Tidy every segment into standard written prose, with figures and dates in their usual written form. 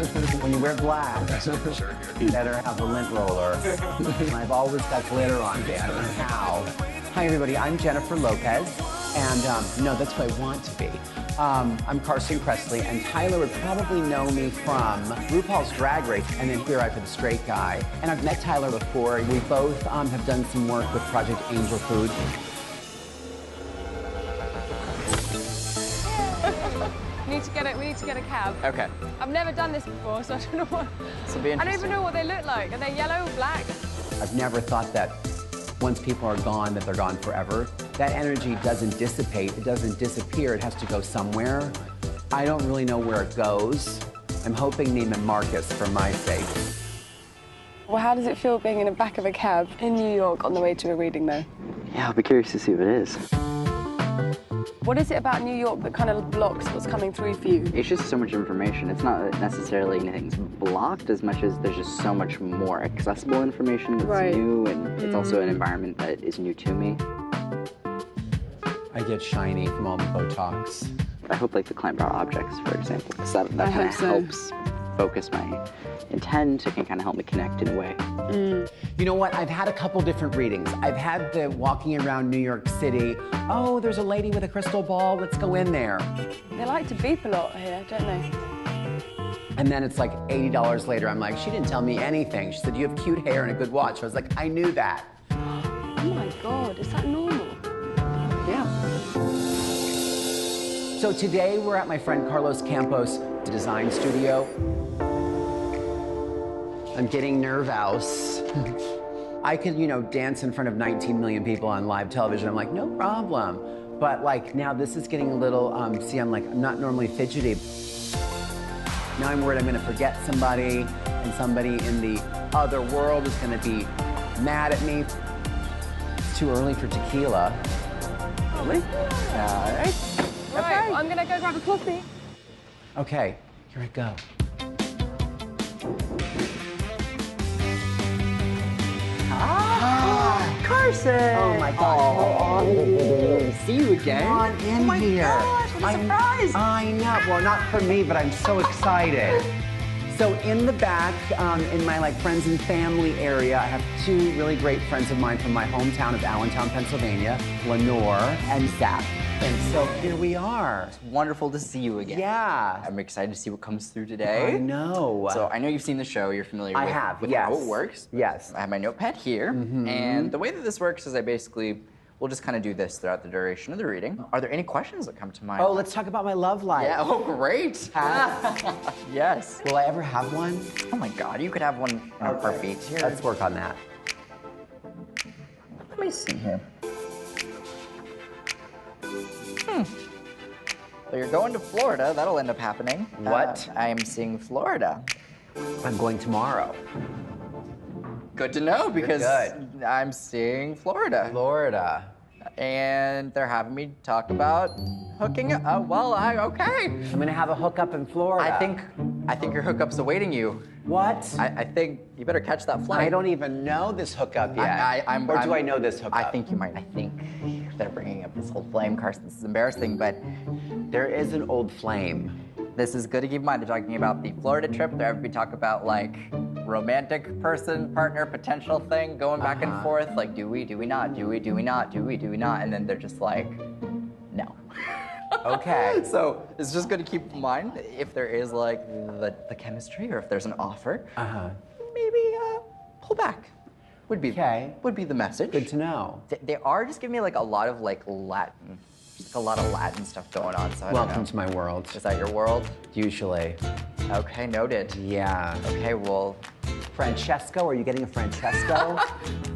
When you wear black, you better have a lint roller. And I've always got glitter on me. I don't know how. Hi, everybody. I'm Jennifer Lopez. And no, that's who I want to be. I'm Carson Kressley, and Tyler would probably know me from RuPaul's Drag Race and then Here I for the Straight Guy. And I've met Tyler before. We both have done some work with Project Angel Food. We need to get a cab. Okay. I've never done this before, so I don't know what. This will be interesting. I don't even know what they look like. Are they yellow or black? I've never thought that once people are gone, that they're gone forever. That energy doesn't dissipate, it doesn't disappear, it has to go somewhere. I don't really know where it goes. I'm hoping Neiman Marcus for my sake. Well, how does it feel being in the back of a cab in New York on the way to a reading, though? Yeah, I'll be curious to see what it is. What is it about New York that kind of blocks what's coming through for you? It's just so much information. It's not necessarily anything's blocked as much as there's just so much more accessible information that's new, and it's also an environment that is new to me. I get shiny from all the Botox. I hope like the clamp-out objects, for example, because that kind of helps focus my intent. It can kind of help me connect in a way. You know what? I've had a couple different readings. I've had the walking around New York City. Oh, there's a lady with a crystal ball. Let's go in there. They like to beep a lot here, don't they? And then it's like $80 later. I'm like, she didn't tell me anything. She said, you have cute hair and a good watch. I was like, I knew that. Oh my God, is that normal? Yeah. So today we're at my friend Carlos Campos' design studio. I'm getting nervous. I could, you know, dance in front of 19 million people on live television. I'm like, no problem. But like now this is getting a little, see, I'm not normally fidgety. Now I'm worried I'm gonna forget somebody, and somebody in the other world is gonna be mad at me. It's too early for tequila. Really? All right. Right, okay. I'm gonna go grab a coffee. Okay, here I go. Carson! Oh my God. Oh, see you again. Come on in here. Gosh, what a surprise. I know. Well, not for me, but I'm so excited. So in the back, in my like friends and family area, I have two really great friends of mine from my hometown of Allentown, Pennsylvania, Lenore and Zach. And so here we are. It's wonderful to see you again. Yeah. I'm excited to see what comes through today. I know. So I know you've seen the show. You're familiar with yes. how it works. Yes. I have my notepad here. And the way that this works is we'll just kind of do this throughout the duration of the reading. Are there any questions that come to mind? Oh, let's talk about my love life. Yeah, oh, great. Yes. Will I ever have one? Oh my God, you could have one in a heartbeat. Here. Let's work on that. Let me see here. So you're going to Florida. That'll end up happening. What? I am seeing Florida. I'm going tomorrow. Good to know, because good. I'm seeing Florida. Florida. And they're having me talk about hooking up. Okay. I'm gonna have a hookup in Florida. I think your hookup's awaiting you. What? I think you better catch that flight. I don't even know this hookup yet. Or do I know this hookup? I think you might. I think they're bringing up this whole flame, Carson. This is embarrassing, but there is an old flame. This is good to keep in mind. They're talking about the Florida trip. They're having me talk about like romantic person, partner, potential thing, going back and forth. Like, do we not? Do we not? Do we not? And then they're just like, no. Okay. So it's just good to keep in mind if there is like the chemistry, or if there's an offer, maybe pull back. Would be the message. Good to know. They are just giving me like a lot of like Latin. Just like a lot of Latin stuff going on. So I don't know. Welcome to my world. Is that your world? Usually. Okay, noted. Yeah. Okay, well. Francesco, are you getting a Francesco?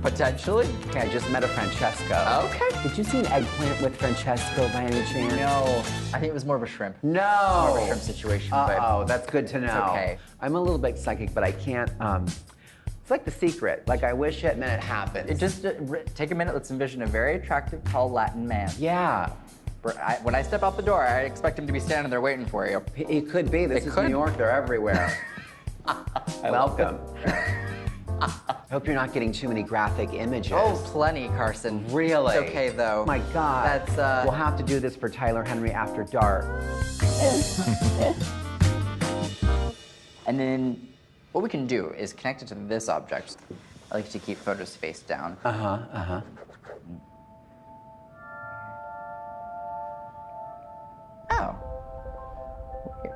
Potentially. Okay, I just met a Francesco. Okay. Did you see an eggplant with Francesco by any chance? No. I think it was more of a shrimp. No. More of a shrimp situation. Uh-oh, that's good to know. It's okay. I'm a little bit psychic, but I can't, it's like The Secret. Like, I wish it and then it happens. Just take a minute. Let's envision a very attractive, tall Latin man. Yeah. When I step out the door, I expect him to be standing there waiting for you. It could be. This is New York. They're everywhere. Welcome. I hope you're not getting too many graphic images. Oh, plenty, Carson. Really? It's okay, though. My God. That's, We'll have to do this for Tyler Henry After Dark. And then what we can do is connect it to this object. I like to keep photos face down. Oh. Weird.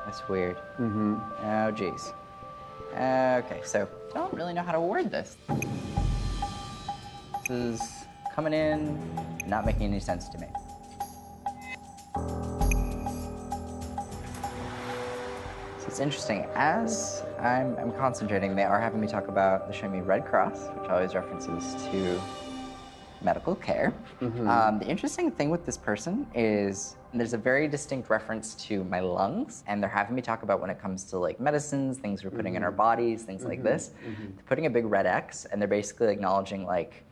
That's weird. Oh, geez. Okay, so I don't really know how to word this. This is coming in, not making any sense to me. So it's interesting. As I'm concentrating, they are having me talk about the Show Me Red Cross, which always references to medical care. The interesting thing with this person is there's a very distinct reference to my lungs, and they're having me talk about when it comes to like medicines, things we're putting in our bodies, things like this. They're putting a big red X, and they're basically acknowledging like,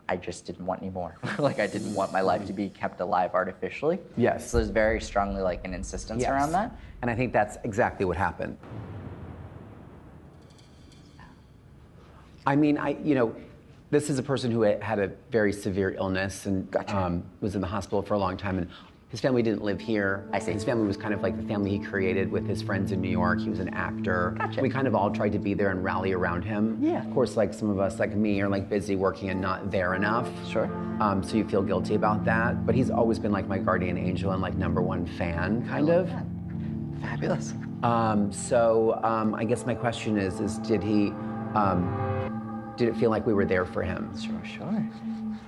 I just didn't want any more. Like I didn't want my life to be kept alive artificially. Yes. So there's very strongly like an insistence around that. And I think that's exactly what happened. I mean, this is a person who had a very severe illness and was in the hospital for a long time, and his family didn't live here. I see. His family was kind of like the family he created with his friends in New York. He was an actor. Gotcha. We kind of all tried to be there and rally around him. Yeah. Of course, like some of us, like me, are like busy working and not there enough. Sure. So you feel guilty about that. But he's always been like my guardian angel and like #1 fan, kind of. That. Fabulous. I guess my question is did he, did it feel like we were there for him? Sure.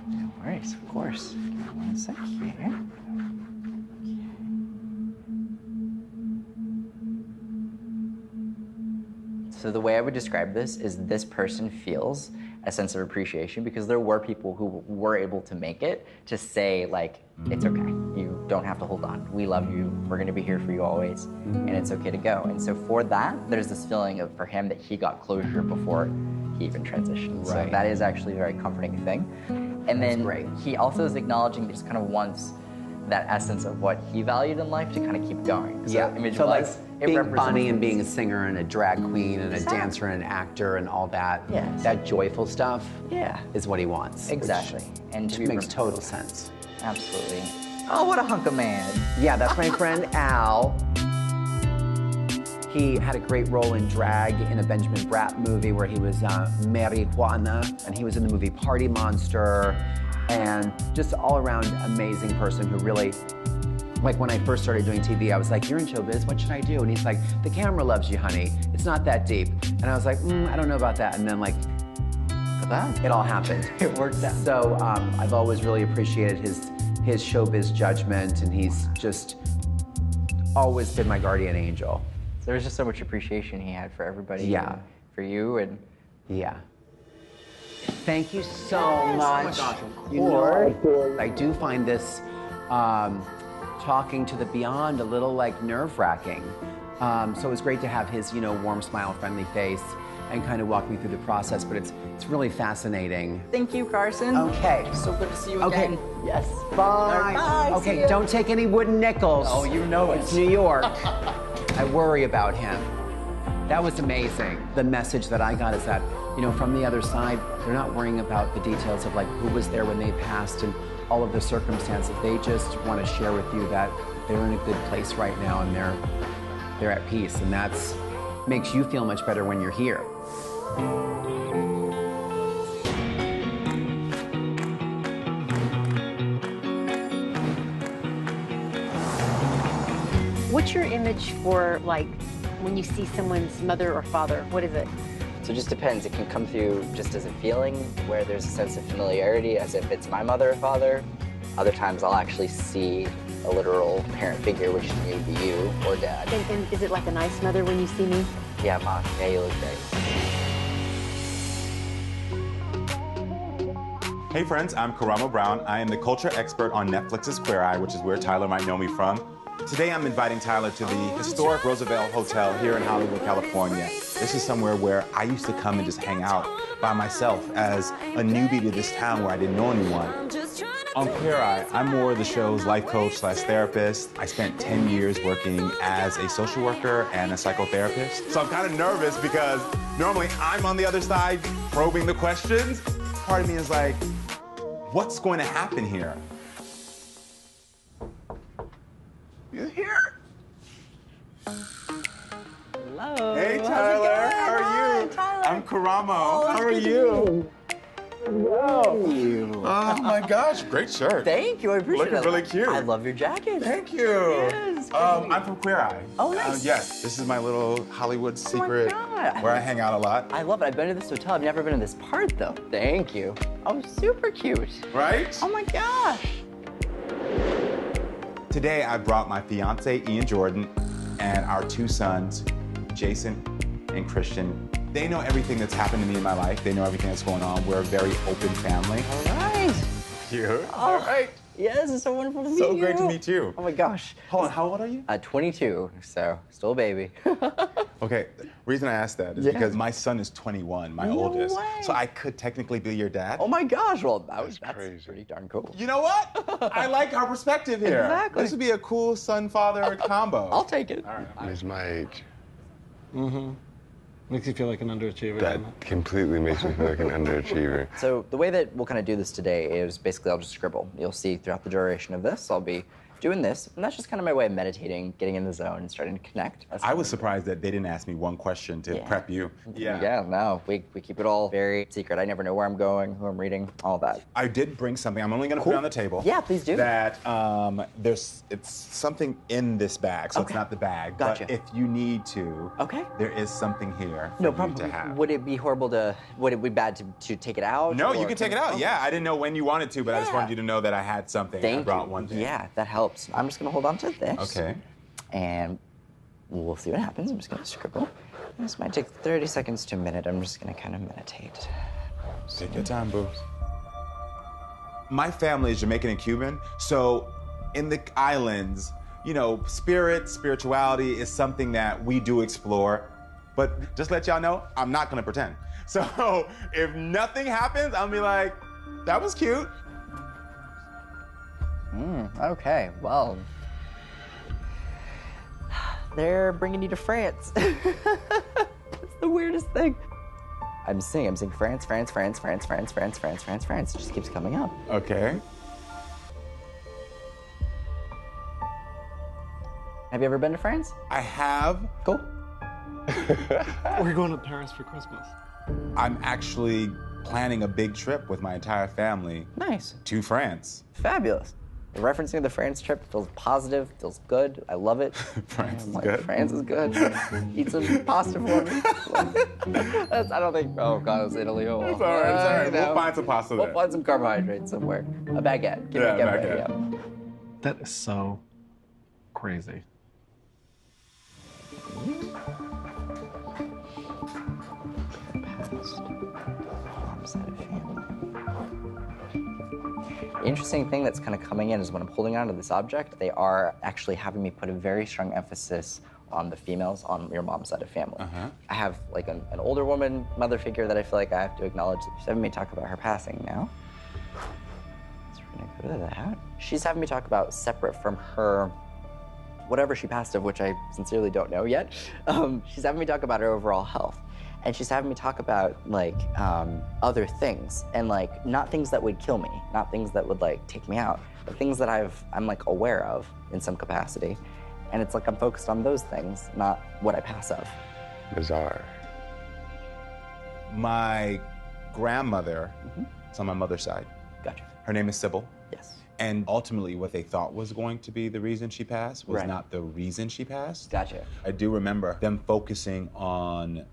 No worries, of course. Give me 1 sec here. So the way I would describe this is this person feels a sense of appreciation because there were people who were able to make it to say like, it's okay, you don't have to hold on. We love you, we're gonna be here for you always, and it's okay to go. And so for that, there's this feeling of for him that he got closure before he even transitioned. Right. So that is actually a very comforting thing. And then great. he also is acknowledging that he just kind of wants that essence of what he valued in life to kind of keep going. So image so like wise, it being represents funny and this. being a singer and a drag queen and a Exactly. dancer and an actor and all that, Yes. that joyful stuff Yeah. is what he wants. Exactly. And to Which be makes total sense. Absolutely. Oh, what a hunk of man. Yeah, that's my friend Al. He had a great role in drag in a Benjamin Bratt movie where he was Marijuana, and he was in the movie Party Monster, and just all around amazing person who really, like when I first started doing TV, I was like, you're in showbiz, what should I do? And he's like, the camera loves you, honey. It's not that deep. And I was like, I don't know about that. And then like, it all happened. It worked out. So I've always really appreciated his showbiz judgment, and he's just always been my guardian angel. There was just so much appreciation he had for everybody. Yeah. And for you and Yeah. Thank you so much. Oh my gosh, of You know, I do find this talking to the beyond a little like nerve-wracking. So it was great to have his, warm smile, friendly face, and kind of walk me through the process. But it's really fascinating. thank you, Carson. Okay. So good to see you Okay. again. Yes. Bye. Bye. See Okay. ya. Don't take any wooden nickels. Oh, you know it. It's New York. I worry about him. That was amazing. The message that I got is that, from the other side, they're not worrying about the details of like who was there when they passed and all of the circumstances. They just want to share with you that they're in a good place right now and they're at peace, and that's makes you feel much better when you're here. What's your image for, like, when you see someone's mother or father? What is it? So it just depends. It can come through just as a feeling where there's a sense of familiarity as if it's my mother or father. Other times I'll actually see a literal parent figure, which may be you or dad. And is it like a nice mother when you see me? Yeah, Mom. Yeah, you look great. Hey friends, I'm Karamo Brown. I am the culture expert on Netflix's Queer Eye, which is where Tyler might know me from. Today I'm inviting Tyler to the historic Roosevelt Hotel here in Hollywood, California. This is somewhere where I used to come and just hang out by myself as a newbie to this town where I didn't know anyone. On Queer Eye, I'm more of the show's life coach / therapist. I spent 10 years working as a social worker and a psychotherapist. So I'm kind of nervous because normally I'm on the other side probing the questions. Part of me is like, what's going to happen here? You're here. Hello. Hey, How's it Tyler. going? How are Hi, you? Tyler. I'm Karamo. Oh, How are it's good to you? Thank you. Oh my gosh, great shirt. Thank you. I appreciate it. Looking really cute. I love your jacket. Thank you. Yes, good to meet you. I'm from Queer Eye. Oh, nice. Yes, this is my little Hollywood secret God. where I hang out a lot. I love it. I've been to this hotel. I've never been to this part, though. Thank you. Oh, super cute. Right? Oh, my gosh. Today I brought my fiance, Ian Jordan, and our 2 sons, Jason and Christian. They know everything that's happened to me in my life. They know everything that's going on. We're a very open family. All right. You? All right. Yes, it's so wonderful to meet you. So great to meet you. Oh, my gosh. Hold on, how old are you? 22, so still a baby. Okay, the reason I asked that is Yeah. because my son is 21, my No oldest. way. So I could technically be your dad. Oh, my gosh. Well, that's crazy. pretty darn cool. You know what? I like our perspective here. Exactly. This would be a cool son-father combo. I'll take it. All right. He's my age. Makes you feel like an underachiever. That doesn't it? completely makes me feel like an underachiever. So the way that we'll kind of do this today is basically I'll just scribble. You'll see throughout the duration of this, I'll be doing this, and that's just kind of my way of meditating, getting in the zone, and starting to connect. I was surprised that they didn't ask me one question to Yeah. prep you. Yeah, no, we keep it all very secret. I never know where I'm going, who I'm reading, all that. I did bring something. I'm only going to put it on the table. Yeah, please do. That it's something in this bag, so it's Okay. not the bag. Gotcha. But if you need to, Okay. there is something here for No you problem. to have. Would it be horrible to? Would it be bad to take it out? No, you or- can take it out. Oh, Yeah, I didn't know when you wanted to, but I just Yeah. wanted you to know that I had something. Thank I brought you. one thing. Yeah, that helps. I'm just gonna hold on to this. Okay. And we'll see what happens. I'm just gonna scribble. This might take 30 seconds to a minute. I'm just gonna kind of meditate. Take your time, boo. My family is Jamaican and Cuban, so in the islands, you know, spirituality is something that we do explore. But just let y'all know, I'm not gonna pretend. So if nothing happens, I'll be like, that was cute. Okay, well, they're bringing you to France. It's the weirdest thing. I'm saying France, France, France, France, France, France, France, France, France. It just keeps coming up. Okay. Have you ever been to France? I have. Cool. We're going to Paris for Christmas. I'm actually planning a big trip with my entire family Nice. to France. Fabulous. The referencing the France trip feels positive, feels good. I love it. France I'm is like, good. France is good. Eat some pasta for me. I don't think. Oh God, it's Italy. Oh, It's all right, it's all right. you We'll know. find some pasta We'll there. find some carbohydrates somewhere. A baguette. Give Yeah, me a baguette. baguette. Yeah. That is so crazy. Mom's side of family. The interesting thing that's kind of coming in is when I'm holding onto this object, they are actually having me put a very strong emphasis on the females on your mom's side of family. I have like an older woman, mother figure that I feel like I have to acknowledge. She's having me talk about her passing now. So we're gonna go to that. She's having me talk about separate from her, whatever she passed of, which I sincerely don't know yet. She's having me talk about her overall health. And she's having me talk about like other things, and like not things that would kill me, not things that would like take me out, but things that I'm like aware of in some capacity. And it's like I'm focused on those things, not what I pass of. Bizarre. My grandmother, it's on my mother's side. Gotcha. Her name is Sybil. Yes. And ultimately, what they thought was going to be the reason she passed was Right. not the reason she passed. Gotcha. I do remember them focusing on,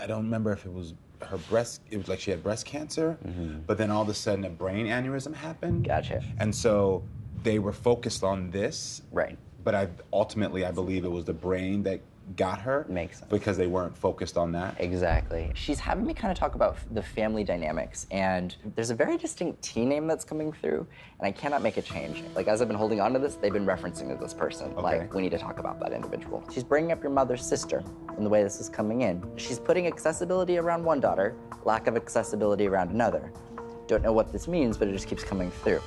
I don't remember if it was her breast, it was like she had breast cancer, but then all of a sudden a brain aneurysm happened. Gotcha. And so they were focused on this. Right. But I believe it was the brain that got her. Makes sense. Because they weren't focused on that. Exactly. She's having me kind of talk about the family dynamics, and there's a very distinct T name that's coming through, and I cannot make a change. Like, as I've been holding on to this, they've been referencing to this person. Okay. Like, we need to talk about that individual. She's bringing up your mother's sister in the way this is coming in. She's putting accessibility around one daughter, lack of accessibility around another. Don't know what this means, but it just keeps coming through.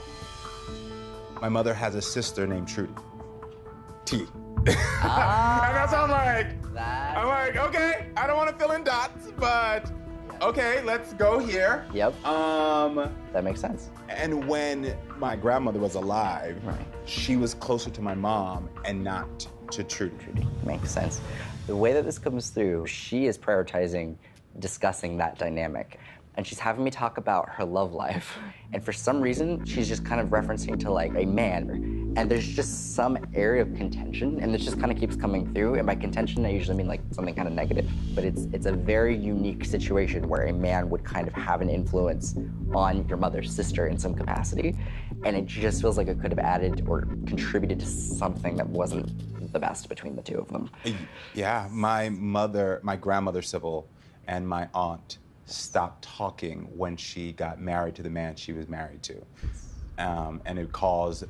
My mother has a sister named Trudy. T. And that's how I'm like, okay, I don't want to fill in dots, but okay, let's go here. Yep. That makes sense. And when my grandmother was alive, Right. she was closer to my mom and not to Trudy. Makes sense. The way that this comes through, she is prioritizing discussing that dynamic. And she's having me talk about her love life. And for some reason, she's just kind of referencing to like a man. And there's just some area of contention, and this just kind of keeps coming through. And by contention, I usually mean like something kind of negative. But it's a very unique situation where a man would kind of have an influence on your mother's sister in some capacity. And it just feels like it could have added or contributed to something that wasn't the best between the two of them. Yeah, my grandmother Sybil, and my aunt stopped talking when she got married to the man she was married to. And it caused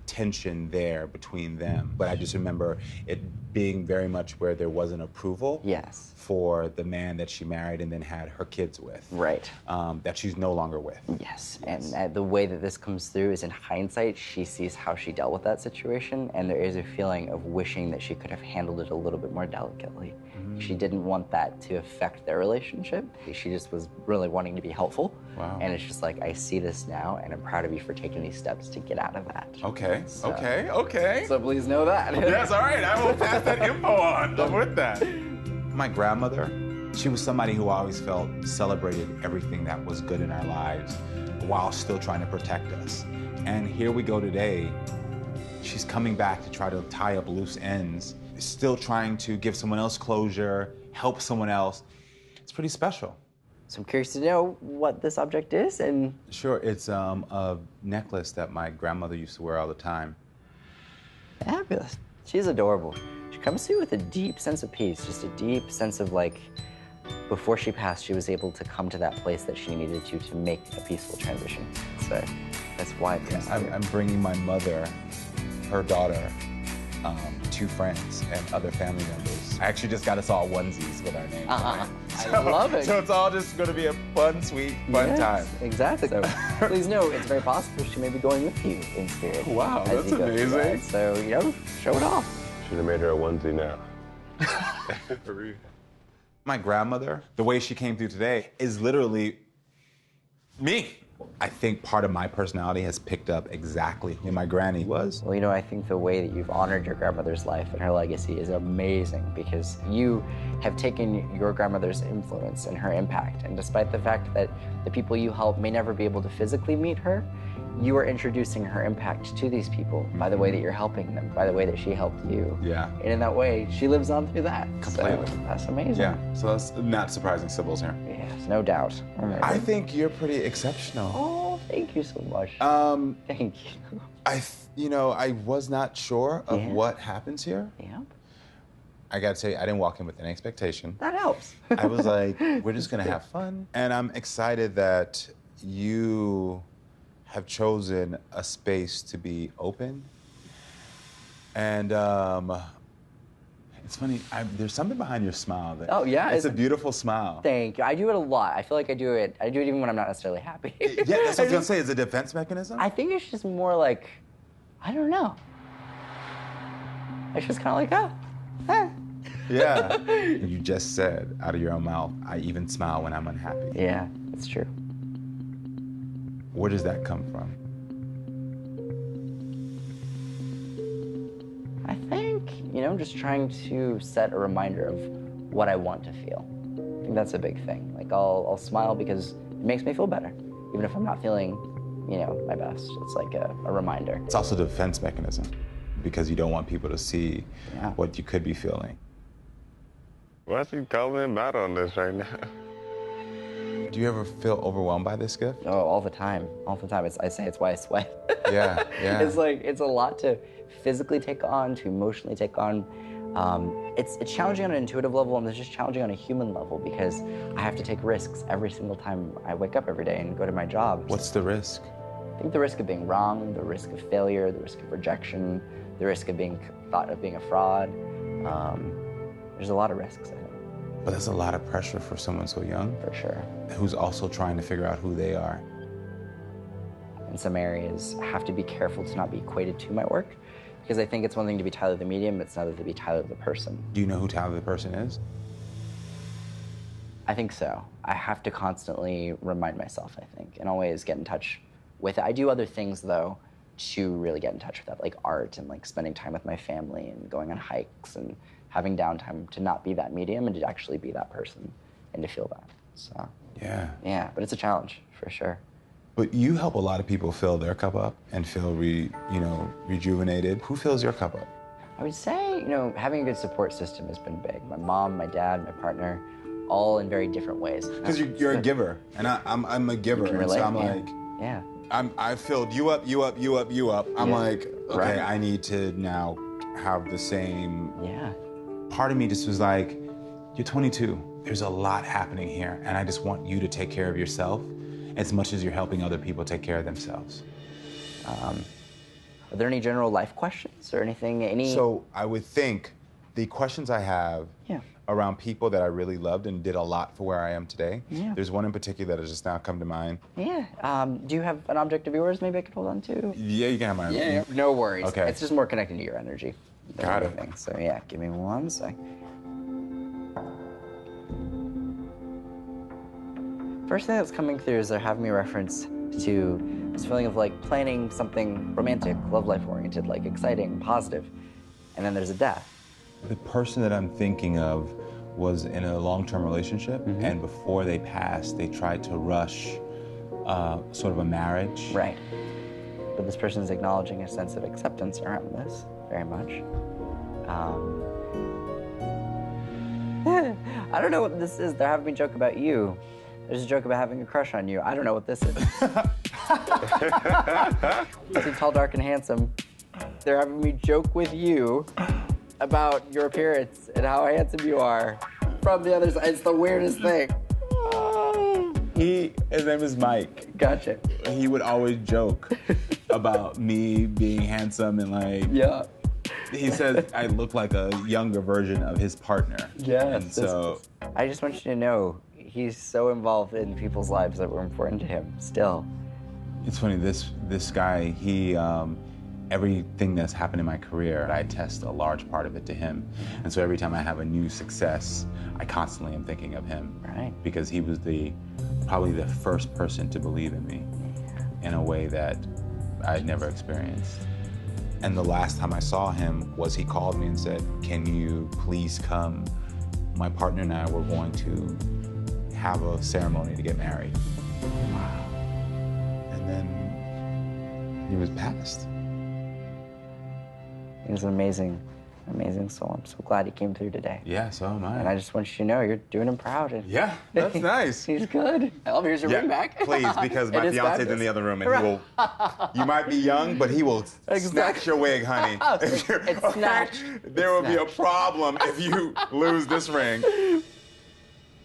tension there between them. But I just remember it being very much where there wasn't approval for the man that she married and then had her kids with. Right. That she's no longer with. Yes, and the way that this comes through is in hindsight, she sees how she dealt with that situation, and there is a feeling of wishing that she could have handled it a little bit more delicately. She didn't want that to affect their relationship. She just was really wanting to be helpful. Wow. And it's just like, I see this now, and I'm proud of you for taking these steps to get out of that. Okay, So- okay. So please know that. Yes, all right, I will pass that info on. I'm with that. My grandmother, she was somebody who I always felt celebrated everything that was good in our lives while still trying to protect us. And here we go today. She's coming back to try to tie up loose ends, still trying to give someone else closure, help someone else. It's pretty special. So I'm curious to know what this object is, and... Sure, it's a necklace that my grandmother used to wear all the time. Fabulous. She's adorable. She comes through with a deep sense of peace, just a deep sense of like, before she passed, she was able to come to that place that she needed to make a peaceful transition. So that's why it comes through. I'm bringing my mother, her daughter, two friends, and other family members. I actually just got us all onesies with our names. I love it. So it's all just going to be a fun, sweet, fun time. Exactly. So please know it's very possible she may be going with you in spirit. Wow, as that's you go through that. amazing. So, show it off. Should have made her a onesie now. My grandmother, the way she came through today is literally me. I think part of my personality has picked up exactly who my granny was. Well, I think the way that you've honored your grandmother's life and her legacy is amazing because you have taken your grandmother's influence and her impact. And despite the fact that the people you help may never be able to physically meet her, you are introducing her impact to these people by the way that you're helping them, by the way that she helped you. Yeah. And in that way, she lives on through that. Completely. So that's amazing. Yeah, so that's not surprising Sybil's here. Yes, no doubt. I think you're pretty exceptional. Oh, thank you so much. Thank you. I was not sure of what happens here. Yeah. I gotta say, I didn't walk in with any expectation. That helps. I was like, we're just gonna have fun. And I'm excited that you have chosen a space to be open. And it's funny, there's something behind your smile. Oh, yeah? It's a beautiful smile. Thank you. I do it a lot. I feel like I do it even when I'm not necessarily happy. Yeah, that's what I was gonna say. Is it a defense mechanism? I think it's just more like, I don't know. It's just kind of like, Yeah. You just said out of your own mouth, I even smile when I'm unhappy. Yeah, that's true. Where does that come from? I think, just trying to set a reminder of what I want to feel. I think that's a big thing. Like, I'll smile because it makes me feel better, even if I'm not feeling, my best. It's like a reminder. It's also a defense mechanism because you don't want people to see what you could be feeling. Why is he calling him out on this right now? Do you ever feel overwhelmed by this gift? Oh, all the time. All the time. I say it's why I sweat. Yeah. It's a lot to physically take on, to emotionally take on. It's challenging on an intuitive level, and it's just challenging on a human level because I have to take risks every single time I wake up every day and go to my job. What's the risk? I think the risk of being wrong, the risk of failure, the risk of rejection, the risk of being thought of being a fraud. There's a lot of risks, I think. But that's a lot of pressure for someone so young. For sure. Who's also trying to figure out who they are. In some areas, I have to be careful to not be equated to my work because I think it's one thing to be Tyler the medium, but it's another to be Tyler the person. Do you know who Tyler the person is? I think so. I have to constantly remind myself, I think, and always get in touch with it. I do other things, though, to really get in touch with that, like art and like spending time with my family and going on hikes and having downtime to not be that medium and to actually be that person and to feel that. So yeah, but it's a challenge for sure. But you help a lot of people fill their cup up and feel rejuvenated. Who fills your cup up? I would say, having a good support system has been big. My mom, my dad, my partner, all in very different ways. Because you're a giver, and I'm a giver, and so I'm like, yeah. I filled you up, you up, you up, you up. I'm like, okay, Right. I need to now have the same. Yeah. Part of me just was like, you're 22. There's a lot happening here, and I just want you to take care of yourself as much as you're helping other people take care of themselves. Are there any general life questions or anything? So I would think the questions I have Yeah. around people that I really loved and did a lot for where I am today. Yeah. There's one in particular that has just now come to mind. Yeah. Do you have an object of yours maybe I could hold on to? Yeah, you can have mine. Yeah, no worries. Okay. It's just more connecting to your energy. than Got it. anything. So yeah, give me one sec. First thing that's coming through is they're having me reference to this feeling of like planning something romantic, love life oriented, like exciting, positive, and then there's a death. The person that I'm thinking of was in a long-term relationship, and before they passed, they tried to rush sort of a marriage. Right. But this person is acknowledging a sense of acceptance around this, very much. I don't know what this is. They're having me joke about you. There's a joke about having a crush on you. I don't know what this is. He's tall, dark, and handsome. They're having me joke with you about your appearance and how handsome you are from the other side. It's the weirdest thing. His name is Mike. Gotcha. He would always joke about me being handsome and like. Yeah. He says I look like a younger version of his partner. Yeah. And so. I just want you to know he's so involved in people's lives that were important to him still. It's funny, this guy, he, everything that's happened in my career, I attest a large part of it to him. And so every time I have a new success, I constantly am thinking of him. Right. Because he was probably the first person to believe in me in a way that I'd never experienced. And the last time I saw him was he called me and said, "Can you please come? My partner and I were going to have a ceremony to get married." Wow. And then he was passed. He's an amazing, amazing soul. I'm so glad he came through today. Yeah, so am I. And I just want you to know you're doing him proud. And Yeah, that's nice. he's good. Oh, here's your ring back. Please, because my It is fiance's in fabulous. the other room, and he will. You might be young, but he will snatch your wig, honey. It's snatched. There will be a problem if you lose this ring.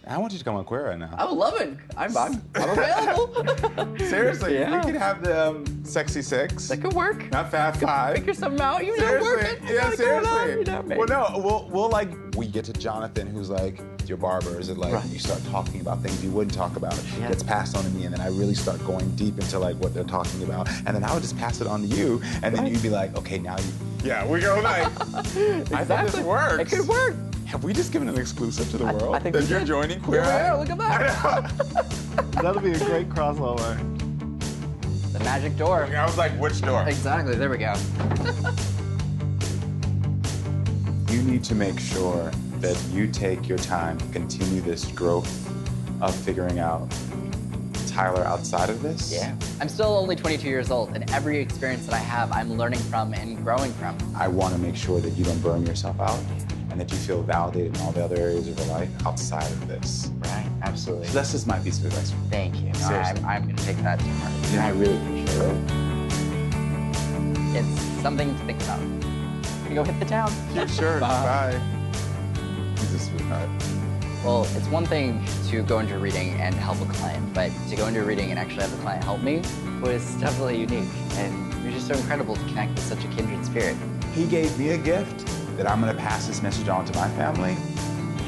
I want you to come on Queer right now. I would love it. I'm available. Seriously, Yeah. we could have the Sexy Six. That could work. Not Fab Five. Figure something out. You know, Seriously, working. You yeah, got it going on, seriously. you know, maybe. Well, no, we get to Jonathan, who's like your barber. Is it like Right. you start talking about things you wouldn't talk about? It gets passed on to me, and then I really start going deep into like what they're talking about, and then I would just pass it on to you, and then you'd be like, okay, now you. Yeah, we go like. I think this works. It could work. Have we just given an exclusive to the world I think that we you're did. joining Queer Yeah, Eye? look at that. That'll be a great crossover. The magic door. I was like, which door? Exactly. There we go. You need to make sure that you take your time to continue this growth of figuring out Tyler outside of this. Yeah. I'm still only 22 years old, and every experience that I have, I'm learning from and growing from. I want to make sure that you don't burn yourself out and that you feel validated in all the other areas of your life outside of this. Right. Absolutely. So that's just my piece of advice. Thank you. No, Seriously. I'm going to take that to heart. Yeah. I really appreciate it. It's something to think about. You go hit the town. Yeah, sure. Bye. He's a sweetheart. Well, it's one thing to go into a reading and help a client, but to go into a reading and actually have the client help me was definitely unique. And it was just so incredible to connect with such a kindred spirit. He gave me a gift that I'm going to pass this message on to my family.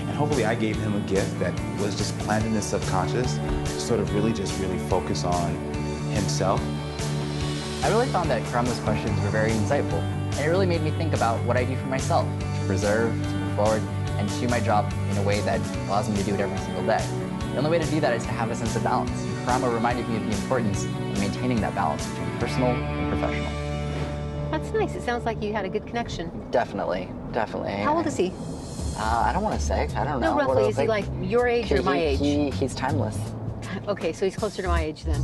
And hopefully I gave him a gift that was just planned in his subconscious to sort of really focus on himself. I really found that Karamo's questions were very insightful, and it really made me think about what I do for myself, to preserve, to move forward, and to do my job in a way that allows me to do it every single day. The only way to do that is to have a sense of balance. Karamo reminded me of the importance of maintaining that balance between personal and professional. That's nice. It sounds like you had a good connection. Definitely. How old is he? I don't want to say. I don't know. No, roughly. Is he like your age or my age? He's timeless. Okay, so he's closer to my age then.